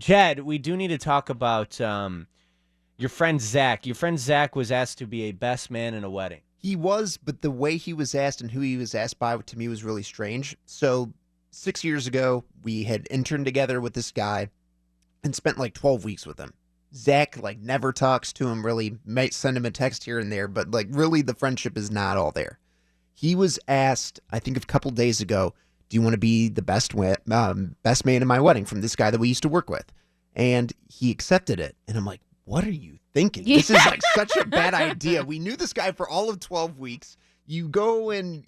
Chad, we do need to talk about your friend Zach. Your friend Zach was asked to be a best man in a wedding. He was, but the way he was asked and who he was asked by to me was really strange. So 6 years ago, we had interned together with this guy and spent like 12 weeks with him. Zach like never talks to him really, might send him a text here and there, but like really the friendship is not all there. He was asked, I think a couple days ago, do you want to be the best man in my wedding from this guy that we used to work with? And he accepted it. And I'm like, what are you thinking? Yeah. This is like such a bad idea. We knew this guy for all of 12 weeks. You go and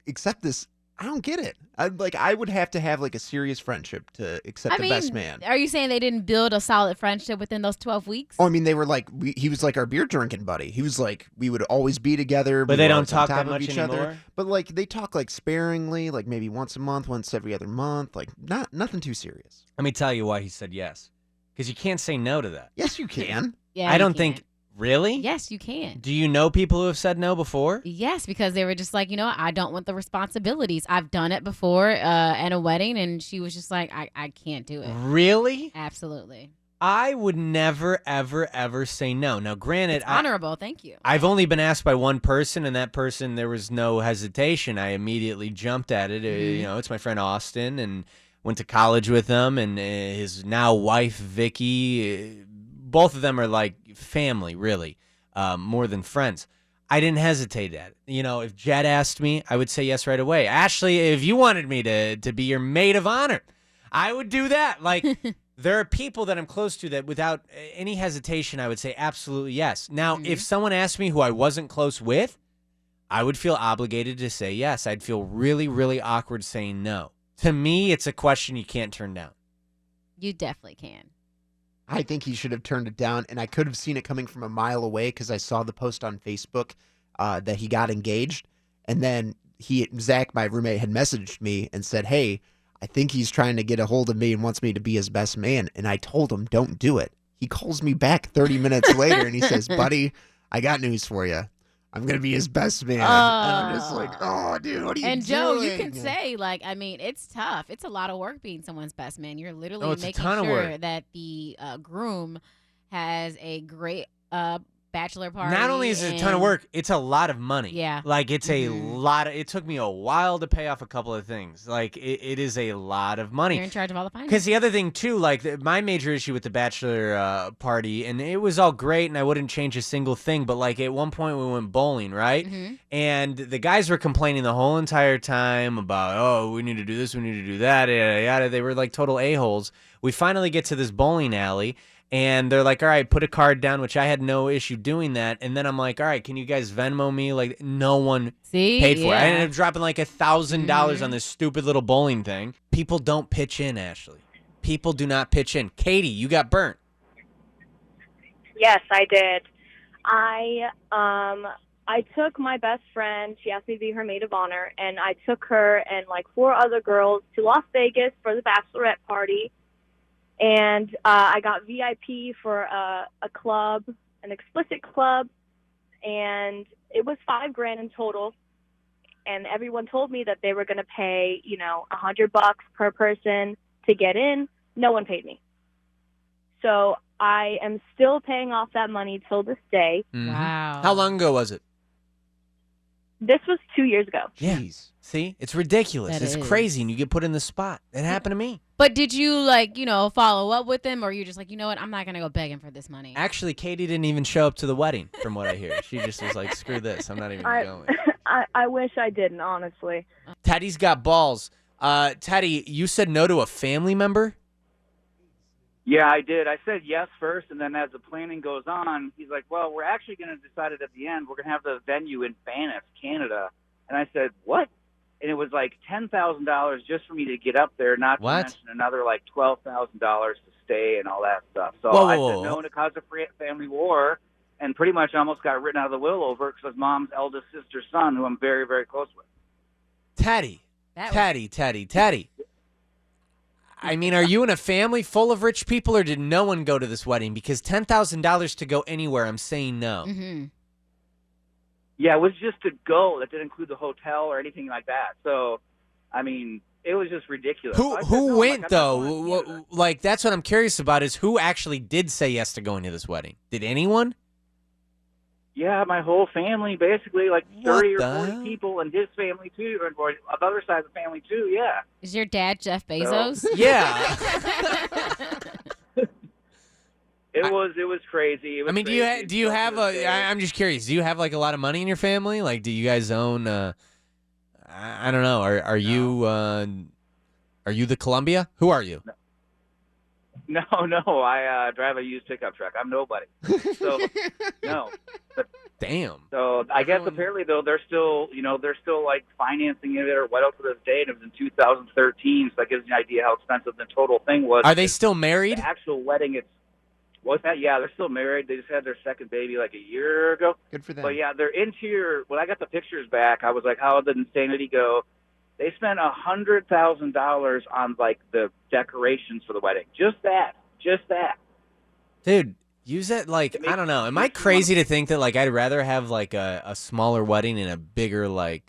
accept this. I don't get it. I would have to have like a serious friendship to accept the best man. Are you saying they didn't build a solid friendship within those 12 weeks? Oh, I mean, they were like, he was like our beer drinking buddy. He was like, we would always be together. But we they were don't always on talk top that of much each anymore? other. But like, they talk like sparingly, like maybe once a month, once every other month, like nothing too serious. Let me tell you why he said yes. Because you can't say no to that. Yes, you can. Yeah, I you don't can. think. Really? Yes, you can. Do you know people who have said no before? Yes, because they were just like, I don't want the responsibilities. I've done it before at a wedding, and she was just like, I can't do it. Really? Absolutely. I would never, ever, ever say no. Now, granted, It's honorable. Thank you. I've only been asked by one person, and that person, there was no hesitation. I immediately jumped at it. It's my friend Austin, and went to college with him, and his now wife, Vicky. Both of them are like family, really, more than friends. I didn't hesitate at it. If Jed asked me, I would say yes right away. Ashley, if you wanted me to be your maid of honor, I would do that. Like, there are people that I'm close to that without any hesitation, I would say absolutely yes. Now, if someone asked me who I wasn't close with, I would feel obligated to say yes. I'd feel really, really awkward saying no. To me, it's a question you can't turn down. You definitely can. I think he should have turned it down, and I could have seen it coming from a mile away because I saw the post on Facebook that he got engaged, and then Zach, my roommate, had messaged me and said, "Hey, I think he's trying to get a hold of me and wants me to be his best man," and I told him, "Don't do it." He calls me back 30 minutes later, and he says, "Buddy, I got news for you. I'm gonna be his best man." And I'm just like, "Oh, dude, what are you doing?" And Joe, you can say, it's tough. It's a lot of work being someone's best man. You're literally it's a making ton of sure work. that the groom has a great bachelor party. Not only is it a ton of work, it's a lot of money. Yeah. Like, it's a lot. It took me a while to pay off a couple of things. Like, it is a lot of money. You're in charge of all the finances. Because the other thing, too, like, my major issue with the bachelor party, and it was all great, and I wouldn't change a single thing, but, like, at one point we went bowling, right? And the guys were complaining the whole entire time about, oh, we need to do this, we need to do that, yada, yada. They were, like, total a-holes. We finally get to this bowling alley, and they're like, all right, put a card down, which I had no issue doing that. And then I'm like, all right, can you guys Venmo me? Like, no one paid for it. I ended up dropping like $1,000 on this stupid little bowling thing. People don't pitch in, Ashley. People do not pitch in. Katie, you got burnt. Yes, I did. I took my best friend. She asked me to be her maid of honor, and I took her and like 4 other girls to Las Vegas for the bachelorette party. And I got VIP for a club, an explicit club, and it was $5,000 in total. And everyone told me that they were going to pay, $100 per person to get in. No one paid me. So I am still paying off that money till this day. Wow. How long ago was it? This was 2 years ago. Yeah. See? It's ridiculous. That It's is. crazy, and you get put in the spot. It happened to me. But did you, follow up with them, or you just like, you know what, I'm not going to go begging for this money? Actually, Katie didn't even show up to the wedding, from what I hear. She just was like, screw this. I'm not even going. I wish I didn't, honestly. Teddy's got balls. Teddy, you said no to a family member? Yeah, I did. I said yes first, and then as the planning goes on, he's like, well, we're actually going to decide it at the end. We're going to have the venue in Banff, Canada. And I said, what? And it was like $10,000 just for me to get up there, not to mention another like $12,000 to stay and all that stuff. So I said no to cause of family war, and pretty much almost got written out of the will over it because mom's eldest sister's son, who I'm very, very close with. Teddy. I mean, are you in a family full of rich people, or did no one go to this wedding? Because $10,000 to go anywhere, I'm saying no. Mm-hmm. Yeah, it was just to go. That didn't include the hotel or anything like that. So, I mean, it was just ridiculous. So I said, Who no, went I'm not though? going to Canada. Like that's what I'm curious about is who actually did say yes to going to this wedding? Did anyone? Yeah, my whole family, basically, like What 30 or the 40 hell? people, and his family too, or the other side of the family too. Yeah. Is your dad Jeff Bezos? Yeah. It was crazy. It was I mean, crazy. do you have Day. I'm just curious. Do you have like a lot of money in your family? Like, do you guys own? I don't know. Are you the Columbia? Who are you? No, I drive a used pickup truck. I'm nobody. So no. Damn. So I guess apparently though they're still like financing it or what else to this day, and it was in 2013. So that gives you an idea how expensive the total thing was. Are they still married? The actual wedding, what's that? Yeah, they're still married. They just had their second baby like a year ago. Good for them. But yeah, their interior. When I got the pictures back, I was like, how did insanity go? They spent $100,000 on like the decorations for the wedding. Just that. Dude, use it like I don't know. Am I crazy to think that like I'd rather have like a smaller wedding and a bigger like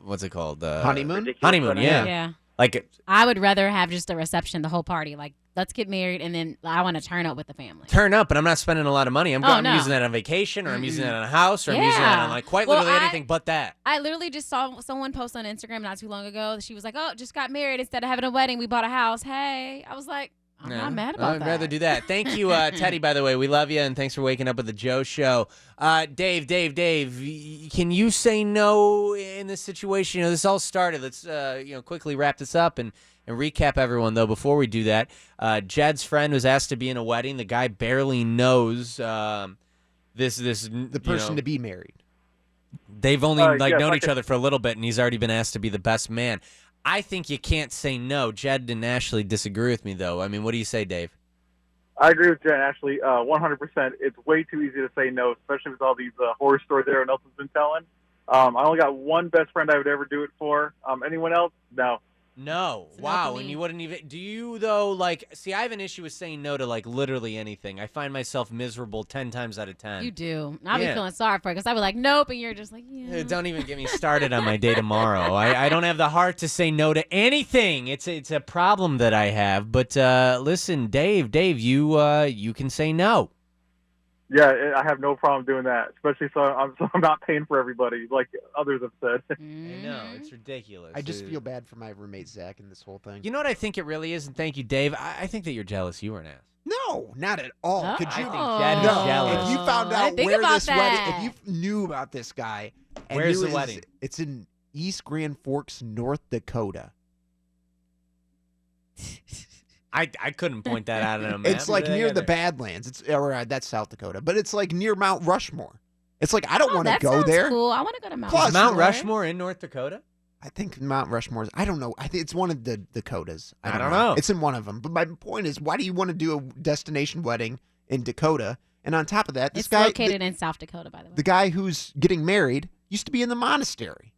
what's it called? Honeymoon? Ridiculous Honeymoon, wedding. yeah. Yeah. Like I would rather have just a reception, the whole party. Like, let's get married, and then I want to turn up with the family. turn up, but I'm not spending a lot of money. I'm Oh, no. using that on vacation, or I'm using that on a house, or I'm using that on like quite Well, literally anything but that. I literally just saw someone post on Instagram not too long ago. She was like, "Oh, just got married. Instead of having a wedding, we bought a house." Hey, I was like, I'm not mad about I'd that. rather do that. Thank you, Teddy, by the way. We love you, and thanks for waking up with the Joe Show. Dave, can you say no in this situation? You know, this all started. Let's, quickly wrap this up and recap everyone, though, before we do that. Jed's friend was asked to be in a wedding. The guy barely knows the person to be married. They've only yeah, known like each other for a little bit, and he's already been asked to be the best man. I think you can't say no. Jed and Ashley disagree with me, though. I mean, what do you say, Dave? I agree with Jen, Ashley, 100%. It's way too easy to say no, especially with all these horror stories everyone else has been telling. I only got one best friend I would ever do it for. Anyone else? No. No. It's Wow. not for And me. you wouldn't even. Do you, though, see, I have an issue with saying no to, literally anything. I find myself miserable 10 times out of 10. You do. I'll Yeah. be feeling sorry for it because I was like, nope, and you're just like, yeah. Don't even get me started on my day tomorrow. I don't have the heart to say no to anything. It's a problem that I have. But listen, Dave, you can say no. Yeah, I have no problem doing that, especially so I'm not paying for everybody, like others have said. I know. It's ridiculous. I just feel bad for my roommate Zach in this whole thing. You know what I think it really is? And thank you, Dave. I think that you're jealous you were an ass. No, not at all. Oh. Could you? I think Jed is No. jealous. If you found I out think where about this that. wedding, if you knew about this guy, and Where's knew the his- wedding? It's in East Grand Forks, North Dakota. I couldn't point that out on a map. It's like Where near they the got Badlands. That's South Dakota, but it's like near Mount Rushmore. It's like I don't want to that go sounds there. Cool. I want to go to Mount Plus- Is Mount Rushmore. Rushmore in North Dakota? I think Mount Rushmore's. I don't know. I think it's one of the Dakotas. I don't know. It's in one of them. But my point is, why do you want to do a destination wedding in Dakota? And on top of that, this It's guy, located in South Dakota, by the way. the guy who's getting married, used to be in the monastery.